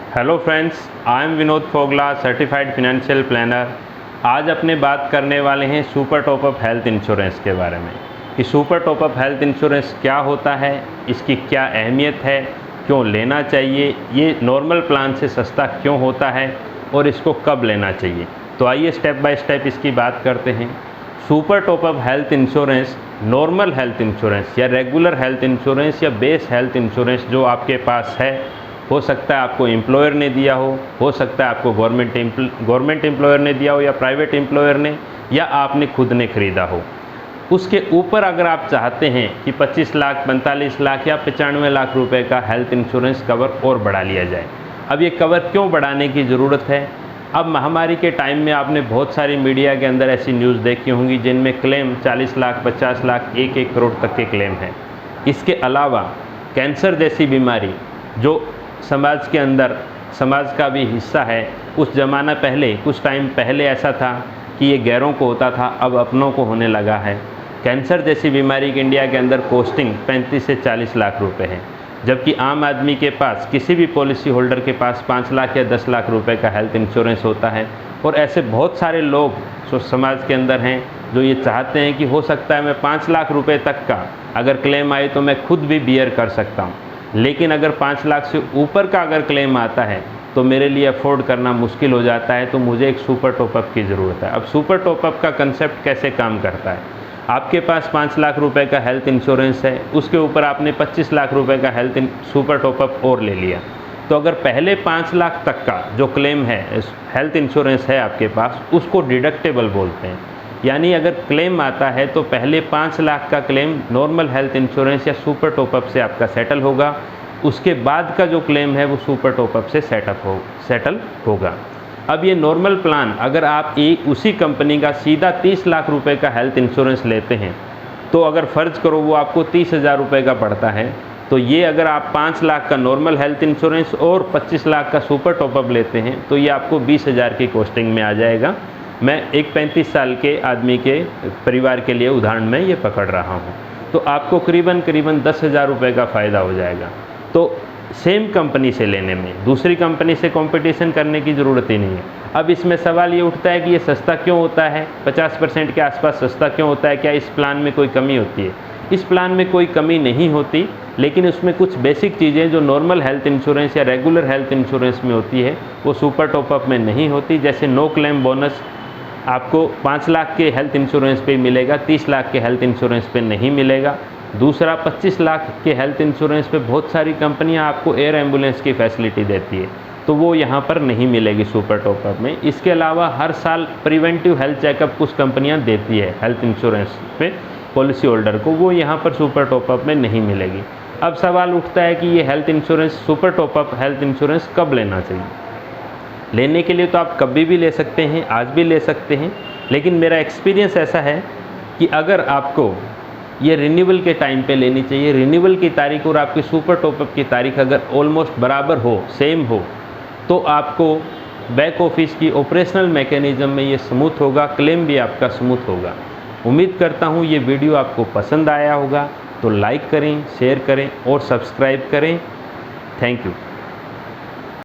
Hello friends, I am Vinod Fogla, certified financial planner. आज अपने बात करने वाले हैं सुपर टॉपअप हेल्थ इंश्योरेंस के बारे में कि सुपर टॉपअप हेल्थ इंश्योरेंस क्या होता है, इसकी क्या अहमियत है, क्यों लेना चाहिए, ये नॉर्मल प्लान से सस्ता क्यों होता है और इसको कब लेना चाहिए। तो आइए स्टेप बाय स्टेप इसकी बात करते हैं। Super top up health insurance normal health insurance या रेगुलर हेल्थ इंश्योरेंस या बेस हेल्थ इंश्योरेंस जो आपके पास है, हो सकता है आपको एम्प्लॉयर ने दिया हो सकता है आपको गवर्नमेंट एम्प्लॉयर ने दिया हो या प्राइवेट एम्प्लॉयर ने, या आपने खुद ने ख़रीदा हो। उसके ऊपर अगर आप चाहते हैं कि 25 लाख, 45 लाख या 95 लाख रुपए का हेल्थ इंश्योरेंस कवर और बढ़ा लिया जाए। अब ये कवर क्यों बढ़ाने की ज़रूरत है? अब महामारी के टाइम में आपने बहुत सारी मीडिया के अंदर ऐसी न्यूज़ देखी होंगी जिनमें क्लेम 40 लाख, 50 लाख, 1-1 करोड़ तक के क्लेम हैं। इसके अलावा कैंसर जैसी बीमारी जो समाज के अंदर समाज का भी हिस्सा है, कुछ ज़माना पहले, कुछ टाइम पहले ऐसा था कि ये गैरों को होता था, अब अपनों को होने लगा है। कैंसर जैसी बीमारी की इंडिया के अंदर कॉस्टिंग 35 से 40 लाख रुपए है, जबकि आम आदमी के पास, किसी भी पॉलिसी होल्डर के पास 5 लाख या 10 लाख रुपए का हेल्थ इंश्योरेंस होता है। और ऐसे बहुत सारे लोग जो समाज के अंदर हैं जो ये चाहते हैं कि हो सकता है मैं 5 लाख रुपए तक का अगर क्लेम आए तो मैं खुद भी बियर कर सकता हूँ, लेकिन अगर 5 लाख से ऊपर का अगर क्लेम आता है तो मेरे लिए अफोर्ड करना मुश्किल हो जाता है, तो मुझे एक सुपर टॉपअप की ज़रूरत है। अब सुपर टॉपअप का कंसेप्ट कैसे काम करता है? आपके पास 5 लाख रुपए का हेल्थ इंश्योरेंस है, उसके ऊपर आपने 25 लाख रुपए का सुपर टॉपअप और ले लिया, तो अगर पहले 5 लाख तक का जो क्लेम है, हेल्थ इंश्योरेंस है आपके पास, उसको डिडक्टेबल बोलते हैं। यानी अगर क्लेम आता है तो पहले 5 लाख का क्लेम नॉर्मल हेल्थ इंश्योरेंस या सुपर टॉपअप से आपका सेटल होगा, उसके बाद का जो क्लेम है वो सुपर टॉपअप से सेटल होगा। अब ये नॉर्मल प्लान अगर आप उसी कंपनी का सीधा 30 लाख रुपए का हेल्थ इंश्योरेंस लेते हैं, तो अगर फ़र्ज़ करो वो आपको 30,000 रुपये का पड़ता है, तो ये अगर आप 5 लाख का नॉर्मल हेल्थ इंश्योरेंस और 25 लाख का सुपर टॉपअप लेते हैं तो ये आपको 20,000 की कॉस्टिंग में आ जाएगा। मैं एक 35 साल के आदमी के परिवार के लिए उदाहरण में ये पकड़ रहा हूँ, तो आपको करीबन 10,000 रुपये का फ़ायदा हो जाएगा। तो सेम कंपनी से लेने में दूसरी कंपनी से कंपटीशन करने की ज़रूरत ही नहीं है। अब इसमें सवाल ये उठता है कि ये सस्ता क्यों होता है, 50% के आसपास सस्ता क्यों होता है, क्या इस प्लान में कोई कमी होती है? इस प्लान में कोई कमी नहीं होती, लेकिन उसमें कुछ बेसिक चीज़ें जो नॉर्मल हेल्थ इंश्योरेंस या रेगुलर हेल्थ इंश्योरेंस में होती है वो सुपर टॉपअप में नहीं होती। जैसे नो क्लेम बोनस आपको 5 लाख के हेल्थ इंश्योरेंस पे मिलेगा, 30 लाख के हेल्थ इंश्योरेंस पे नहीं मिलेगा। दूसरा, 25 लाख के हेल्थ इंश्योरेंस पे बहुत सारी कंपनियां आपको एयर एम्बुलेंस की फैसिलिटी देती है, तो वो यहाँ पर नहीं मिलेगी सुपर टॉपअप में। इसके अलावा हर साल प्रिवेंटिव हेल्थ चेकअप कुछ कंपनियां देती है हेल्थ इंश्योरेंस पे पॉलिसी होल्डर को, वो यहाँ पर सुपर टॉपअप में नहीं मिलेगी। अब सवाल उठता है कि ये health insurance, super top up health insurance कब लेना चाहिए? लेने के लिए तो आप कभी भी ले सकते हैं, आज भी ले सकते हैं, लेकिन मेरा एक्सपीरियंस ऐसा है कि अगर आपको ये रिन्यूअल के टाइम पे लेनी चाहिए। रिन्यूअल की तारीख और आपकी सुपर टॉपअप की तारीख अगर ऑलमोस्ट बराबर हो, सेम हो, तो आपको बैक ऑफिस की ऑपरेशनल मैकेनिज़्म में ये स्मूथ होगा, क्लेम भी आपका स्मूथ होगा। उम्मीद करता हूँ ये वीडियो आपको पसंद आया होगा, तो लाइक करें, शेयर करें और सब्सक्राइब करें। Thank you.